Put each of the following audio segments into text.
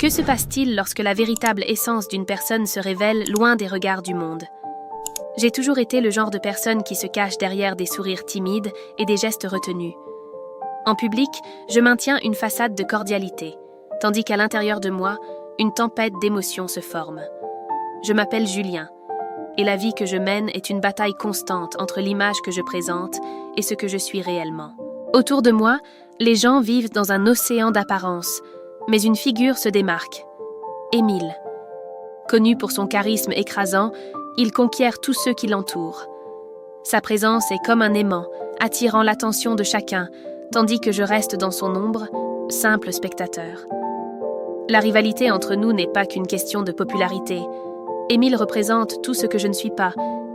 Que se passe-t-il lorsque la véritable essence d'une personne se révèle loin des regards du monde? J'ai toujours été le genre de personne qui se cache derrière des sourires timides et des gestes retenus. En public, je maintiens une façade de cordialité, tandis qu'à l'intérieur de moi, une tempête d'émotions se forme. Je m'appelle Julien, et la vie que je mène est une bataille constante entre l'image que je présente et ce que je suis réellement. Autour de moi, les gens vivent dans un océan d'apparence, mais une figure se démarque. Émile. Connu pour son charisme écrasant, il conquiert tous ceux qui l'entourent. Sa présence est comme un aimant, attirant l'attention de chacun, tandis que je reste dans son ombre, simple spectateur. La rivalité entre nous n'est pas qu'une question de popularité. Émile représente tout ce que je ne suis pas,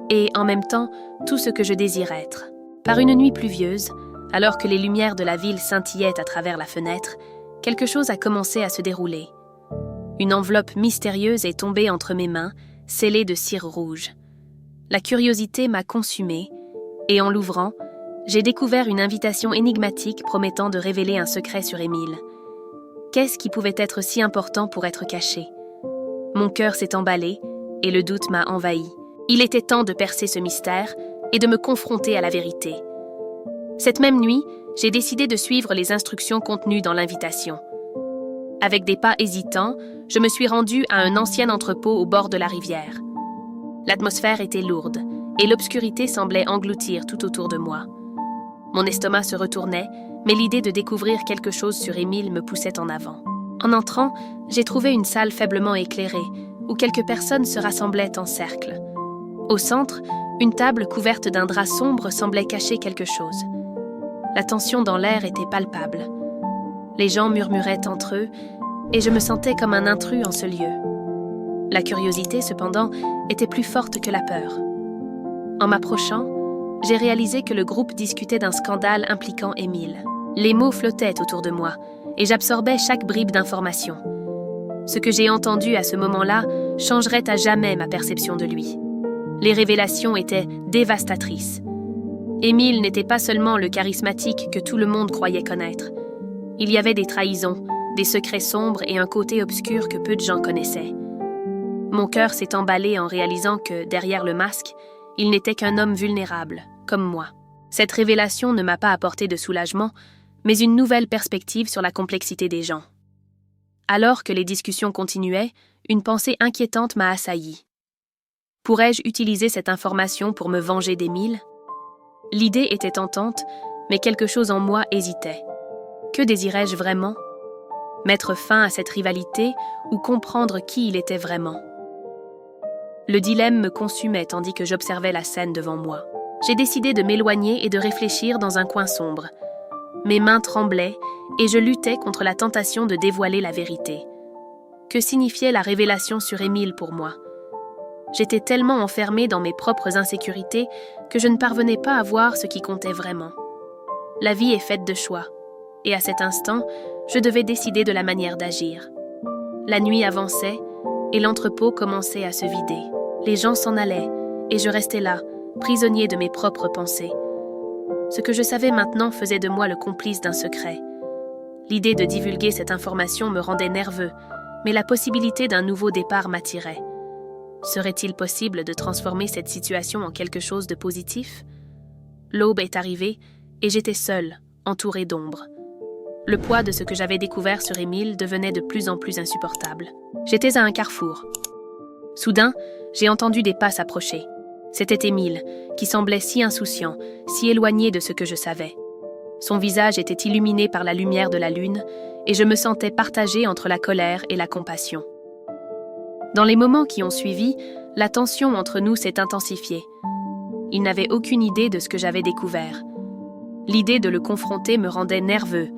et en même temps, tout ce que je désire être. Par une nuit pluvieuse, alors que les lumières de la ville scintillaient à travers la fenêtre, quelque chose a commencé à se dérouler. Une enveloppe mystérieuse est tombée entre mes mains, scellée de cire rouge. La curiosité m'a consumée, et en l'ouvrant, j'ai découvert une invitation énigmatique promettant de révéler un secret sur Émile. Qu'est-ce qui pouvait être si important pour être caché? Mon cœur s'est emballé, et le doute m'a envahi. Il était temps de percer ce mystère et de me confronter à la vérité. Cette même nuit, j'ai décidé de suivre les instructions contenues dans l'invitation. Avec des pas hésitants, je me suis rendue à un ancien entrepôt au bord de la rivière. L'atmosphère était lourde, et l'obscurité semblait engloutir tout autour de moi. Mon estomac se retournait, mais l'idée de découvrir quelque chose sur Émile me poussait en avant. En entrant, j'ai trouvé une salle faiblement éclairée, où quelques personnes se rassemblaient en cercle. Au centre, une table couverte d'un drap sombre semblait cacher quelque chose. La tension dans l'air était palpable. Les gens murmuraient entre eux, et je me sentais comme un intrus en ce lieu. La curiosité, cependant, était plus forte que la peur. En m'approchant, j'ai réalisé que le groupe discutait d'un scandale impliquant Émile. Les mots flottaient autour de moi, et j'absorbais chaque bribe d'information. Ce que j'ai entendu à ce moment-là changerait à jamais ma perception de lui. Les révélations étaient dévastatrices. Émile n'était pas seulement le charismatique que tout le monde croyait connaître. Il y avait des trahisons, des secrets sombres et un côté obscur que peu de gens connaissaient. Mon cœur s'est emballé en réalisant que, derrière le masque, il n'était qu'un homme vulnérable, comme moi. Cette révélation ne m'a pas apporté de soulagement, mais une nouvelle perspective sur la complexité des gens. Alors que les discussions continuaient, une pensée inquiétante m'a assailli. Pourrais-je utiliser cette information pour me venger d'Émile? L'idée était tentante, mais quelque chose en moi hésitait. Que désirais-je vraiment? Mettre fin à cette rivalité ou comprendre qui il était vraiment? Le dilemme me consumait tandis que j'observais la scène devant moi. J'ai décidé de m'éloigner et de réfléchir dans un coin sombre. Mes mains tremblaient et je luttais contre la tentation de dévoiler la vérité. Que signifiait la révélation sur Émile pour moi? J'étais tellement enfermée dans mes propres insécurités que je ne parvenais pas à voir ce qui comptait vraiment. La vie est faite de choix, et à cet instant, je devais décider de la manière d'agir. La nuit avançait, et l'entrepôt commençait à se vider. Les gens s'en allaient, et je restais là, prisonnier de mes propres pensées. Ce que je savais maintenant faisait de moi le complice d'un secret. L'idée de divulguer cette information me rendait nerveux, mais la possibilité d'un nouveau départ m'attirait. Serait-il possible de transformer cette situation en quelque chose de positif? L'aube est arrivée, et j'étais seule, entourée d'ombre. Le poids de ce que j'avais découvert sur Émile devenait de plus en plus insupportable. J'étais à un carrefour. Soudain, j'ai entendu des pas s'approcher. C'était Émile, qui semblait si insouciant, si éloigné de ce que je savais. Son visage était illuminé par la lumière de la lune, et je me sentais partagée entre la colère et la compassion. Dans les moments qui ont suivi, la tension entre nous s'est intensifiée. Il n'avait aucune idée de ce que j'avais découvert. L'idée de le confronter me rendait nerveux,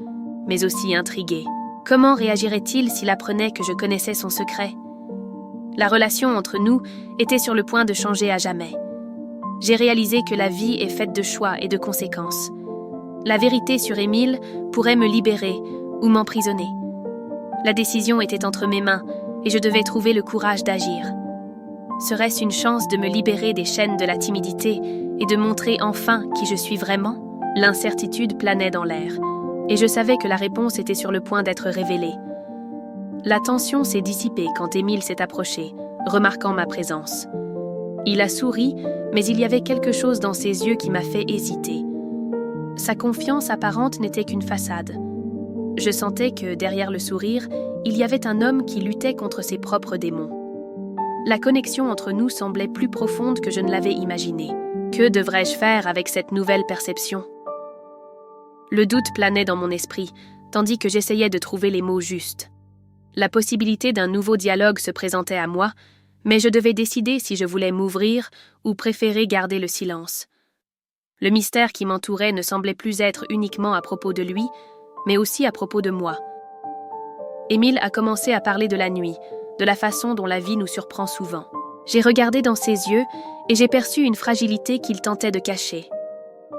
mais aussi intrigué. Comment réagirait-il s'il apprenait que je connaissais son secret? La relation entre nous était sur le point de changer à jamais. J'ai réalisé que la vie est faite de choix et de conséquences. La vérité sur Émile pourrait me libérer ou m'emprisonner. La décision était entre mes mains et je devais trouver le courage d'agir. Serait-ce une chance de me libérer des chaînes de la timidité et de montrer enfin qui je suis vraiment? L'incertitude planait dans l'air, et je savais que la réponse était sur le point d'être révélée. La tension s'est dissipée quand Émile s'est approché, remarquant ma présence. Il a souri, mais il y avait quelque chose dans ses yeux qui m'a fait hésiter. Sa confiance apparente n'était qu'une façade. Je sentais que, derrière le sourire, il y avait un homme qui luttait contre ses propres démons. La connexion entre nous semblait plus profonde que je ne l'avais imaginé. Que devrais-je faire avec cette nouvelle perception ? Le doute planait dans mon esprit, tandis que j'essayais de trouver les mots justes. La possibilité d'un nouveau dialogue se présentait à moi, mais je devais décider si je voulais m'ouvrir ou préférer garder le silence. Le mystère qui m'entourait ne semblait plus être uniquement à propos de lui, mais aussi à propos de moi. Émile a commencé à parler de la nuit, de la façon dont la vie nous surprend souvent. J'ai regardé dans ses yeux et j'ai perçu une fragilité qu'il tentait de cacher.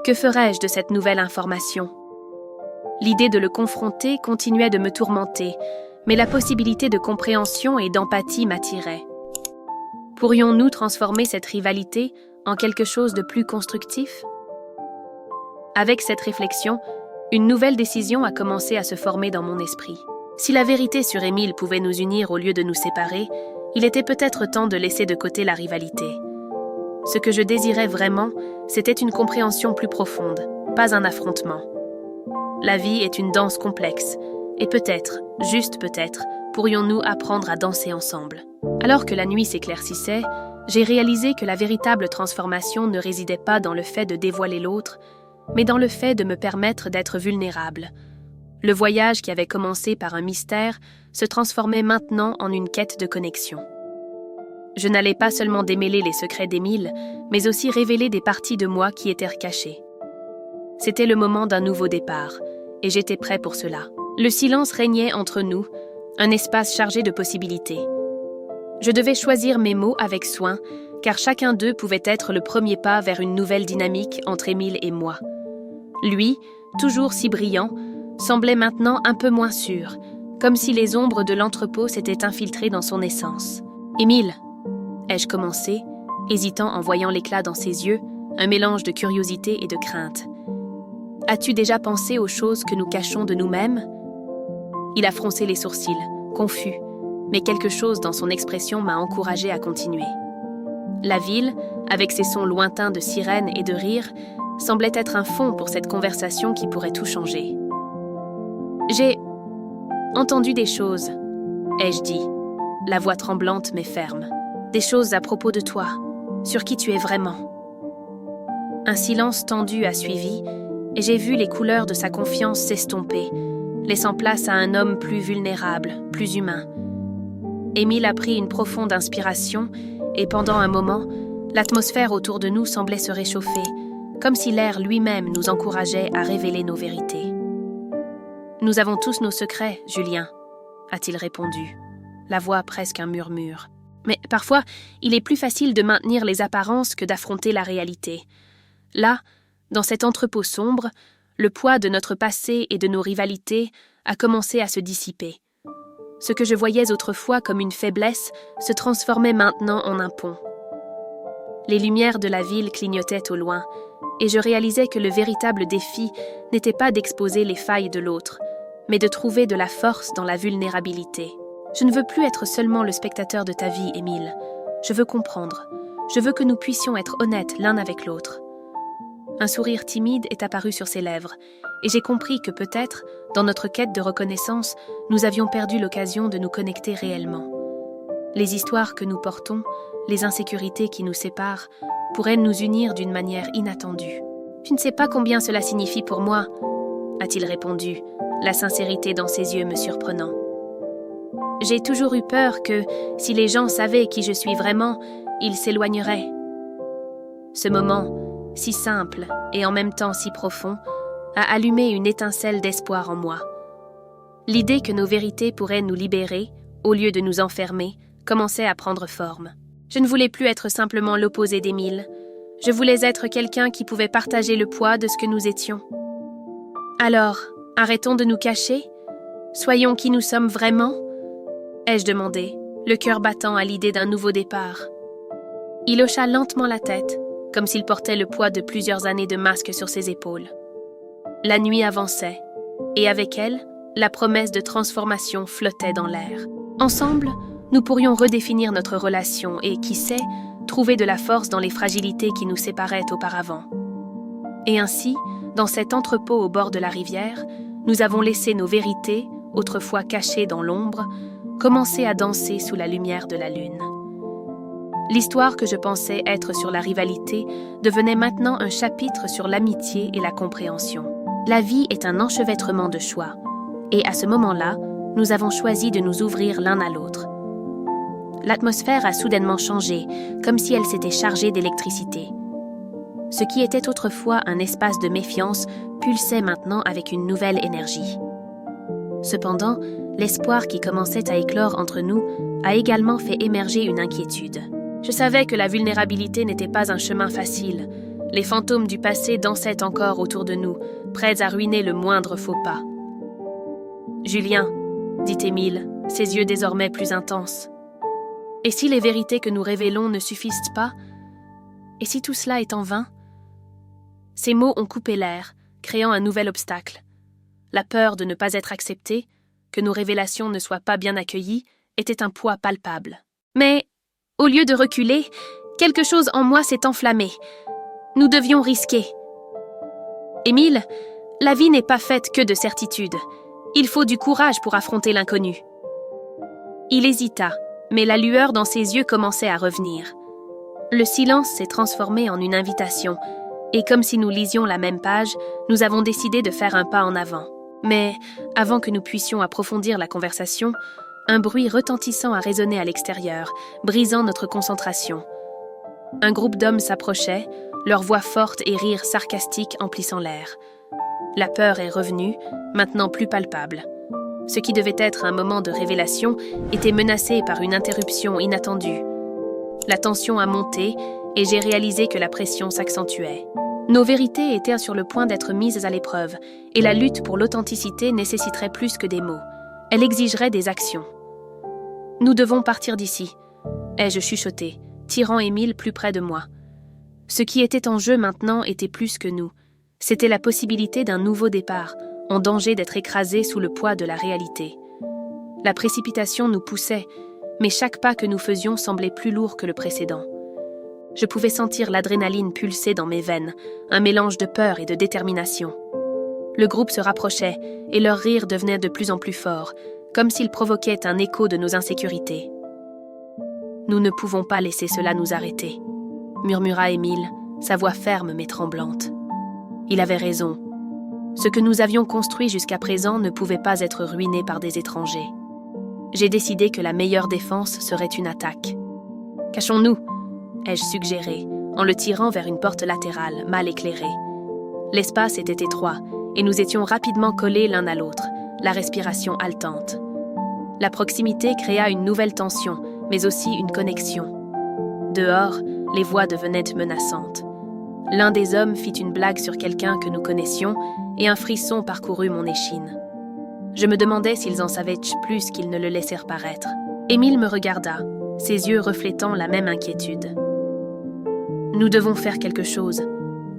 Que ferais-je de cette nouvelle information ? L'idée de le confronter continuait de me tourmenter, mais la possibilité de compréhension et d'empathie m'attirait. Pourrions-nous transformer cette rivalité en quelque chose de plus constructif ? Avec cette réflexion, une nouvelle décision a commencé à se former dans mon esprit. Si la vérité sur Émile pouvait nous unir au lieu de nous séparer, il était peut-être temps de laisser de côté la rivalité. Ce que je désirais vraiment, c'était une compréhension plus profonde, pas un affrontement. La vie est une danse complexe, et peut-être, juste peut-être, pourrions-nous apprendre à danser ensemble. Alors que la nuit s'éclaircissait, j'ai réalisé que la véritable transformation ne résidait pas dans le fait de dévoiler l'autre, mais dans le fait de me permettre d'être vulnérable. Le voyage qui avait commencé par un mystère se transformait maintenant en une quête de connexion. Je n'allais pas seulement démêler les secrets d'Émile, mais aussi révéler des parties de moi qui étaient cachées. C'était le moment d'un nouveau départ, et j'étais prêt pour cela. Le silence régnait entre nous, un espace chargé de possibilités. Je devais choisir mes mots avec soin, car chacun d'eux pouvait être le premier pas vers une nouvelle dynamique entre Émile et moi. Lui, toujours si brillant, semblait maintenant un peu moins sûr, comme si les ombres de l'entrepôt s'étaient infiltrées dans son essence. « Émile » ai-je commencé, hésitant en voyant l'éclat dans ses yeux, un mélange de curiosité et de crainte. « As-tu déjà pensé aux choses que nous cachons de nous-mêmes » Il a froncé les sourcils, confus, mais quelque chose dans son expression m'a encouragé à continuer. La ville, avec ses sons lointains de sirènes et de rires, semblait être un fond pour cette conversation qui pourrait tout changer. « J'ai entendu des choses, » ai-je dit, la voix tremblante mais ferme. « Des choses à propos de toi, sur qui tu es vraiment. » Un silence tendu a suivi, et j'ai vu les couleurs de sa confiance s'estomper, laissant place à un homme plus vulnérable, plus humain. Émile a pris une profonde inspiration, et pendant un moment, l'atmosphère autour de nous semblait se réchauffer, comme si l'air lui-même nous encourageait à révéler nos vérités. « Nous avons tous nos secrets, Julien, » a-t-il répondu, la voix presque un murmure. Mais parfois, il est plus facile de maintenir les apparences que d'affronter la réalité. Là, dans cet entrepôt sombre, le poids de notre passé et de nos rivalités a commencé à se dissiper. Ce que je voyais autrefois comme une faiblesse se transformait maintenant en un pont. Les lumières de la ville clignotaient au loin, et je réalisais que le véritable défi n'était pas d'exposer les failles de l'autre, mais de trouver de la force dans la vulnérabilité. Je ne veux plus être seulement le spectateur de ta vie, Émile. Je veux comprendre. Je veux que nous puissions être honnêtes l'un avec l'autre. Un sourire timide est apparu sur ses lèvres, et j'ai compris que peut-être, dans notre quête de reconnaissance, nous avions perdu l'occasion de nous connecter réellement. Les histoires que nous portons, les insécurités qui nous séparent, pourraient nous unir d'une manière inattendue. « Tu ne sais pas combien cela signifie pour moi, » a-t-il répondu, la sincérité dans ses yeux me surprenant. « J'ai toujours eu peur que, si les gens savaient qui je suis vraiment, ils s'éloigneraient. » Ce moment, si simple et en même temps si profond, a allumé une étincelle d'espoir en moi. L'idée que nos vérités pourraient nous libérer, au lieu de nous enfermer, commençait à prendre forme. Je ne voulais plus être simplement l'opposé d'Émile. Je voulais être quelqu'un qui pouvait partager le poids de ce que nous étions. Alors, arrêtons de nous cacher? Soyons qui nous sommes vraiment? Ai-je demandé, le cœur battant à l'idée d'un nouveau départ. Il hocha lentement la tête, comme s'il portait le poids de plusieurs années de masque sur ses épaules. La nuit avançait, et avec elle, La promesse de transformation flottait dans l'air. Ensemble, nous pourrions redéfinir notre relation et, qui sait, trouver de la force dans les fragilités qui nous séparaient auparavant. Et ainsi, dans cet entrepôt au bord de la rivière, nous avons laissé nos vérités, autrefois cachées dans l'ombre, commencer à danser sous la lumière de la lune. L'histoire que je pensais être sur la rivalité devenait maintenant un chapitre sur l'amitié et la compréhension. La vie est un enchevêtrement de choix, et à ce moment-là, nous avons choisi de nous ouvrir l'un à l'autre. L'atmosphère a soudainement changé, comme si elle s'était chargée d'électricité. Ce qui était autrefois un espace de méfiance pulsait maintenant avec une nouvelle énergie. Cependant, l'espoir qui commençait à éclore entre nous a également fait émerger une inquiétude. Je savais que la vulnérabilité n'était pas un chemin facile. Les fantômes du passé dansaient encore autour de nous, prêts à ruiner le moindre faux pas. « Julien », dit Émile, ses yeux désormais plus intenses. « Et si les vérités que nous révélons ne suffisent pas? Et si tout cela est en vain ?» Ces mots ont coupé l'air, créant un nouvel obstacle. La peur de ne pas être acceptée, que nos révélations ne soient pas bien accueillies, était un poids palpable. Mais, au lieu de reculer, quelque chose en moi s'est enflammé. Nous devions risquer. Émile, la vie n'est pas faite que de certitudes. Il faut du courage pour affronter l'inconnu. Il hésita, mais la lueur dans ses yeux commençait à revenir. Le silence s'est transformé en une invitation, et comme si nous lisions la même page, nous avons décidé de faire un pas en avant. Mais, avant que nous puissions approfondir la conversation, un bruit retentissant a résonné à l'extérieur, brisant notre concentration. Un groupe d'hommes s'approchait, leurs voix fortes et rires sarcastiques emplissant l'air. La peur est revenue, maintenant plus palpable. Ce qui devait être un moment de révélation était menacé par une interruption inattendue. La tension a monté et j'ai réalisé que la pression s'accentuait. Nos vérités étaient sur le point d'être mises à l'épreuve et la lutte pour l'authenticité nécessiterait plus que des mots. Elle exigerait des actions. « Nous devons partir d'ici », ai-je chuchoté, tirant Émile plus près de moi. Ce qui était en jeu maintenant était plus que nous. C'était la possibilité d'un nouveau départ, en danger d'être écrasé sous le poids de la réalité. La précipitation nous poussait, mais chaque pas que nous faisions semblait plus lourd que le précédent. Je pouvais sentir l'adrénaline pulser dans mes veines, un mélange de peur et de détermination. Le groupe se rapprochait, et leur rire devenait de plus en plus fort, comme s'il provoquait un écho de nos insécurités. « Nous ne pouvons pas laisser cela nous arrêter », murmura Émile, sa voix ferme mais tremblante. Il avait raison. Ce que nous avions construit jusqu'à présent ne pouvait pas être ruiné par des étrangers. J'ai décidé que la meilleure défense serait une attaque. « Cachons-nous », ai-je suggéré, en le tirant vers une porte latérale, mal éclairée. L'espace était étroit, et nous étions rapidement collés l'un à l'autre, la respiration haletante. La proximité créa une nouvelle tension, mais aussi une connexion. Dehors, les voix devenaient menaçantes. L'un des hommes fit une blague sur quelqu'un que nous connaissions, et un frisson parcourut mon échine. Je me demandais s'ils en savaient plus qu'ils ne le laissèrent paraître. Émile me regarda, ses yeux reflétant la même inquiétude. « Nous devons faire quelque chose »,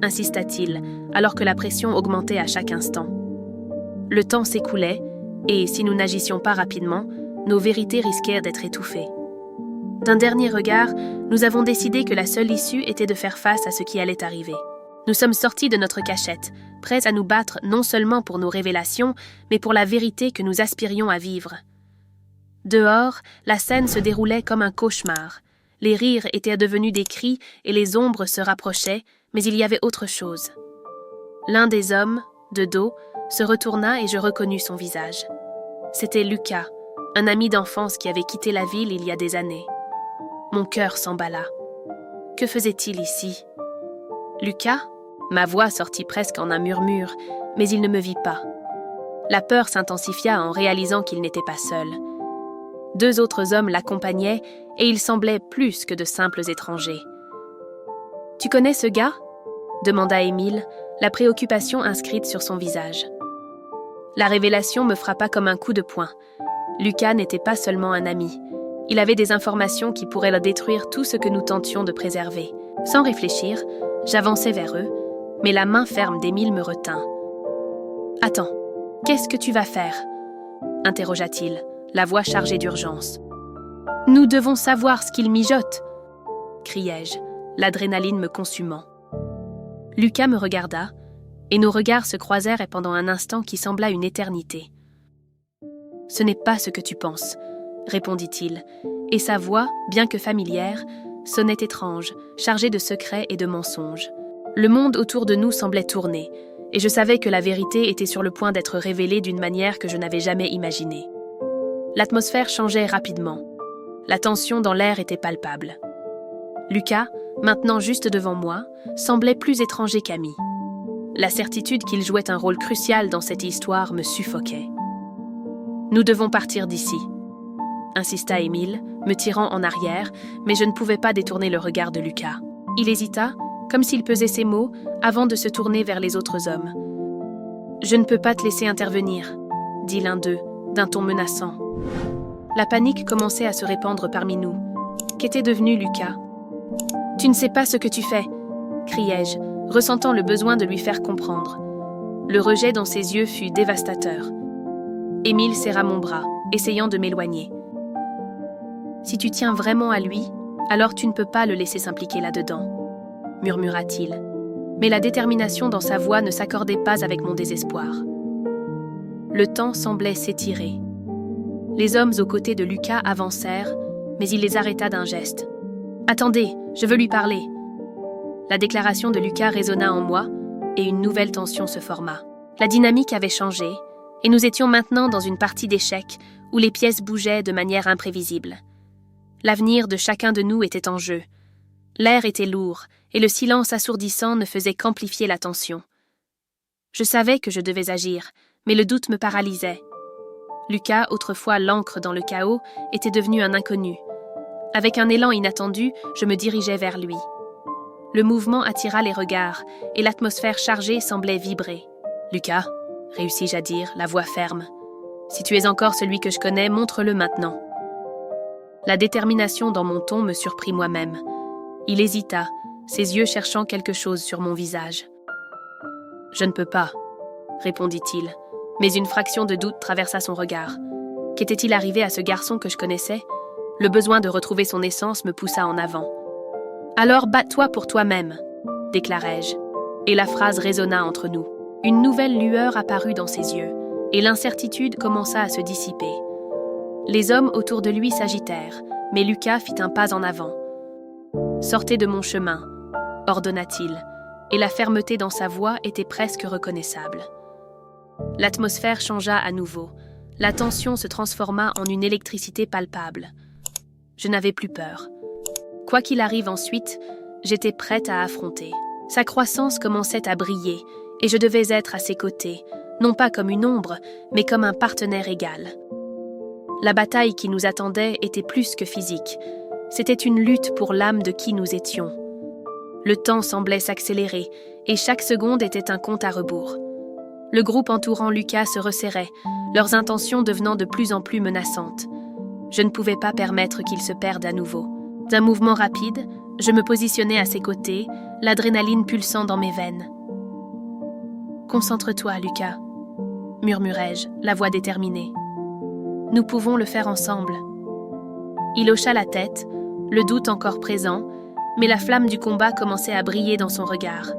insista-t-il, alors que la pression augmentait à chaque instant. Le temps s'écoulait, et si nous n'agissions pas rapidement, nos vérités risquèrent d'être étouffées. D'un dernier regard, nous avons décidé que la seule issue était de faire face à ce qui allait arriver. Nous sommes sortis de notre cachette, prêts à nous battre non seulement pour nos révélations, mais pour la vérité que nous aspirions à vivre. Dehors, la scène se déroulait comme un cauchemar. Les rires étaient devenus des cris et les ombres se rapprochaient, mais il y avait autre chose. L'un des hommes, de dos, se retourna et je reconnus son visage. C'était Lucas, un ami d'enfance qui avait quitté la ville il y a des années. Mon cœur s'emballa. Que faisait-il ici? Lucas? Ma voix sortit presque en un murmure, mais il ne me vit pas. La peur s'intensifia en réalisant qu'il n'était pas seul. 2 autres hommes l'accompagnaient et ils semblaient plus que de simples étrangers. « Tu connais ce gars ?» demanda Émile, la préoccupation inscrite sur son visage. La révélation me frappa comme un coup de poing. Lucas n'était pas seulement un ami. Il avait des informations qui pourraient détruire tout ce que nous tentions de préserver. Sans réfléchir, j'avançai vers eux, mais la main ferme d'Émile me retint. « Attends, qu'est-ce que tu vas faire ?» interrogea-t-il, la voix chargée d'urgence. « Nous devons savoir ce qu'il mijote !» criai-je, l'adrénaline me consumant. Lucas me regarda, et nos regards se croisèrent pendant un instant qui sembla une éternité. « Ce n'est pas ce que tu penses, » répondit-il, et sa voix, bien que familière, sonnait étrange, chargée de secrets et de mensonges. Le monde autour de nous semblait tourner, et je savais que la vérité était sur le point d'être révélée d'une manière que je n'avais jamais imaginée. L'atmosphère changeait rapidement. La tension dans l'air était palpable. Lucas, maintenant juste devant moi, semblait plus étranger qu'ami. La certitude qu'il jouait un rôle crucial dans cette histoire me suffoquait. « Nous devons partir d'ici », insista Émile, me tirant en arrière, mais je ne pouvais pas détourner le regard de Lucas. Il hésita, comme s'il pesait ses mots, avant de se tourner vers les autres hommes. « Je ne peux pas te laisser intervenir », dit l'un d'eux, d'un ton menaçant. La panique commençait à se répandre parmi nous. Qu'était devenu Lucas ? « Tu ne sais pas ce que tu fais !» criai-je, ressentant le besoin de lui faire comprendre. Le rejet dans ses yeux fut dévastateur. Émile serra mon bras, essayant de m'éloigner. « Si tu tiens vraiment à lui, alors tu ne peux pas le laisser s'impliquer là-dedans, » murmura-t-il. Mais la détermination dans sa voix ne s'accordait pas avec mon désespoir. Le temps semblait s'étirer. Les hommes aux côtés de Lucas avancèrent, mais il les arrêta d'un geste. « Attendez, je veux lui parler !» La déclaration de Lucas résonna en moi, et une nouvelle tension se forma. La dynamique avait changé, et nous étions maintenant dans une partie d'échecs où les pièces bougeaient de manière imprévisible. L'avenir de chacun de nous était en jeu. L'air était lourd, et le silence assourdissant ne faisait qu'amplifier la tension. Je savais que je devais agir, mais le doute me paralysait. Lucas, autrefois l'encre dans le chaos, était devenu un inconnu. Avec un élan inattendu, je me dirigeais vers lui. Le mouvement attira les regards, et l'atmosphère chargée semblait vibrer. « Lucas », réussis-je à dire, la voix ferme. « Si tu es encore celui que je connais, montre-le maintenant. » La détermination dans mon ton me surprit moi-même. Il hésita, ses yeux cherchant quelque chose sur mon visage. « Je ne peux pas », répondit-il, mais une fraction de doute traversa son regard. Qu'était-il arrivé à ce garçon que je connaissais ? Le besoin de retrouver son essence me poussa en avant. « Alors bats-toi pour toi-même », déclarai-je, et la phrase résonna entre nous. Une nouvelle lueur apparut dans ses yeux, et l'incertitude commença à se dissiper. Les hommes autour de lui s'agitèrent, mais Lucas fit un pas en avant. « Sortez de mon chemin », ordonna-t-il, et la fermeté dans sa voix était presque reconnaissable. L'atmosphère changea à nouveau. La tension se transforma en une électricité palpable. Je n'avais plus peur. Quoi qu'il arrive ensuite, j'étais prête à affronter. Sa croissance commençait à briller, et je devais être à ses côtés, non pas comme une ombre, mais comme un partenaire égal. La bataille qui nous attendait était plus que physique. C'était une lutte pour l'âme de qui nous étions. Le temps semblait s'accélérer, et chaque seconde était un compte à rebours. Le groupe entourant Lucas se resserrait, leurs intentions devenant de plus en plus menaçantes. Je ne pouvais pas permettre qu'il se perde à nouveau. D'un mouvement rapide, je me positionnai à ses côtés, l'adrénaline pulsant dans mes veines. « Concentre-toi, Lucas », murmurai-je, la voix déterminée. « Nous pouvons le faire ensemble. » Il hocha la tête, le doute encore présent, mais la flamme du combat commençait à briller dans son regard.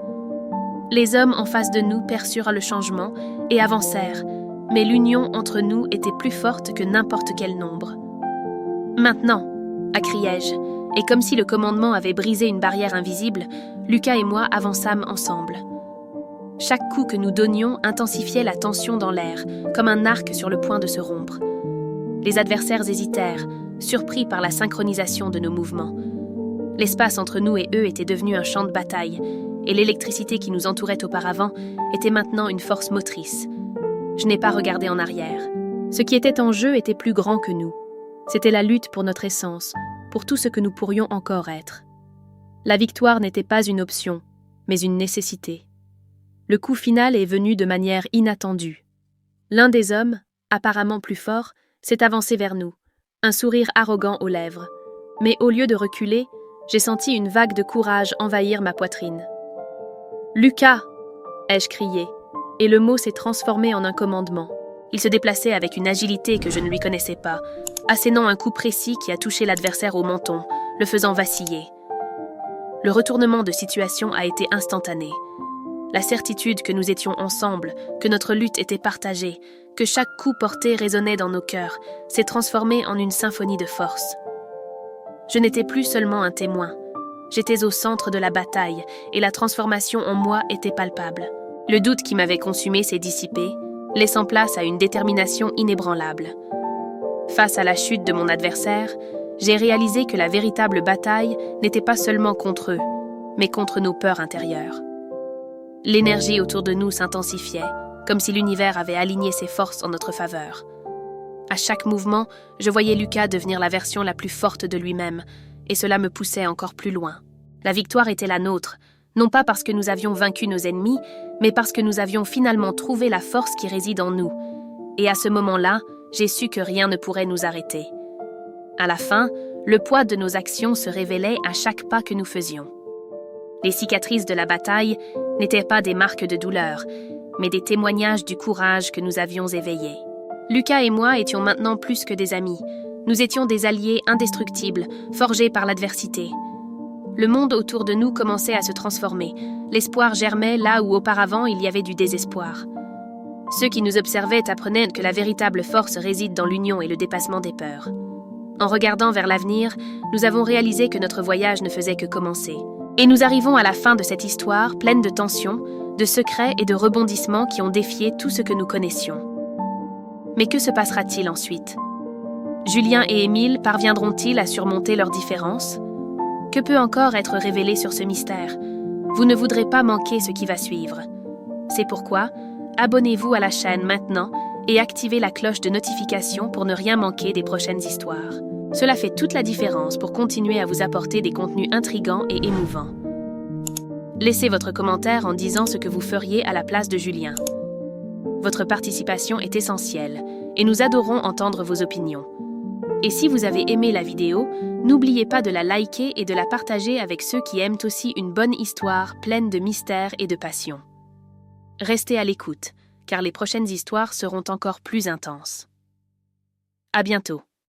Les hommes en face de nous perçurent le changement et avancèrent, mais l'union entre nous était plus forte que n'importe quel nombre. « Maintenant !» criai-je, et comme si le commandement avait brisé une barrière invisible, Lucas et moi avançâmes ensemble. Chaque coup que nous donnions intensifiait la tension dans l'air, comme un arc sur le point de se rompre. Les adversaires hésitèrent, surpris par la synchronisation de nos mouvements. L'espace entre nous et eux était devenu un champ de bataille, et l'électricité qui nous entourait auparavant était maintenant une force motrice. Je n'ai pas regardé en arrière. Ce qui était en jeu était plus grand que nous. C'était la lutte pour notre essence, pour tout ce que nous pourrions encore être. La victoire n'était pas une option, mais une nécessité. Le coup final est venu de manière inattendue. L'un des hommes, apparemment plus fort, s'est avancé vers nous, un sourire arrogant aux lèvres. Mais au lieu de reculer, j'ai senti une vague de courage envahir ma poitrine. « Lucas !» ai-je crié, et le mot s'est transformé en un commandement. Il se déplaçait avec une agilité que je ne lui connaissais pas, assénant un coup précis qui a touché l'adversaire au menton, le faisant vaciller. Le retournement de situation a été instantané. La certitude que nous étions ensemble, que notre lutte était partagée, que chaque coup porté résonnait dans nos cœurs, s'est transformée en une symphonie de force. Je n'étais plus seulement un témoin. J'étais au centre de la bataille et la transformation en moi était palpable. Le doute qui m'avait consumé s'est dissipé, laissant place à une détermination inébranlable. Face à la chute de mon adversaire, j'ai réalisé que la véritable bataille n'était pas seulement contre eux, mais contre nos peurs intérieures. L'énergie autour de nous s'intensifiait, comme si l'univers avait aligné ses forces en notre faveur. À chaque mouvement, je voyais Lucas devenir la version la plus forte de lui-même, et cela me poussait encore plus loin. La victoire était la nôtre, non pas parce que nous avions vaincu nos ennemis, mais parce que nous avions finalement trouvé la force qui réside en nous. Et à ce moment-là, j'ai su que rien ne pourrait nous arrêter. À la fin, le poids de nos actions se révélait à chaque pas que nous faisions. Les cicatrices de la bataille n'étaient pas des marques de douleur, mais des témoignages du courage que nous avions éveillé. Lucas et moi étions maintenant plus que des amis. Nous étions des alliés indestructibles, forgés par l'adversité. Le monde autour de nous commençait à se transformer. L'espoir germait là où auparavant il y avait du désespoir. Ceux qui nous observaient apprenaient que la véritable force réside dans l'union et le dépassement des peurs. En regardant vers l'avenir, nous avons réalisé que notre voyage ne faisait que commencer. Et nous arrivons à la fin de cette histoire pleine de tensions, de secrets et de rebondissements qui ont défié tout ce que nous connaissions. Mais que se passera-t-il ensuite ? Julien et Émile parviendront-ils à surmonter leurs différences ? Que peut encore être révélé sur ce mystère ? Vous ne voudrez pas manquer ce qui va suivre. C'est pourquoi, abonnez-vous à la chaîne maintenant et activez la cloche de notification pour ne rien manquer des prochaines histoires. Cela fait toute la différence pour continuer à vous apporter des contenus intrigants et émouvants. Laissez votre commentaire en disant ce que vous feriez à la place de Julien. Votre participation est essentielle et nous adorons entendre vos opinions. Et si vous avez aimé la vidéo, n'oubliez pas de la liker et de la partager avec ceux qui aiment aussi une bonne histoire pleine de mystères et de passion. Restez à l'écoute, car les prochaines histoires seront encore plus intenses. À bientôt.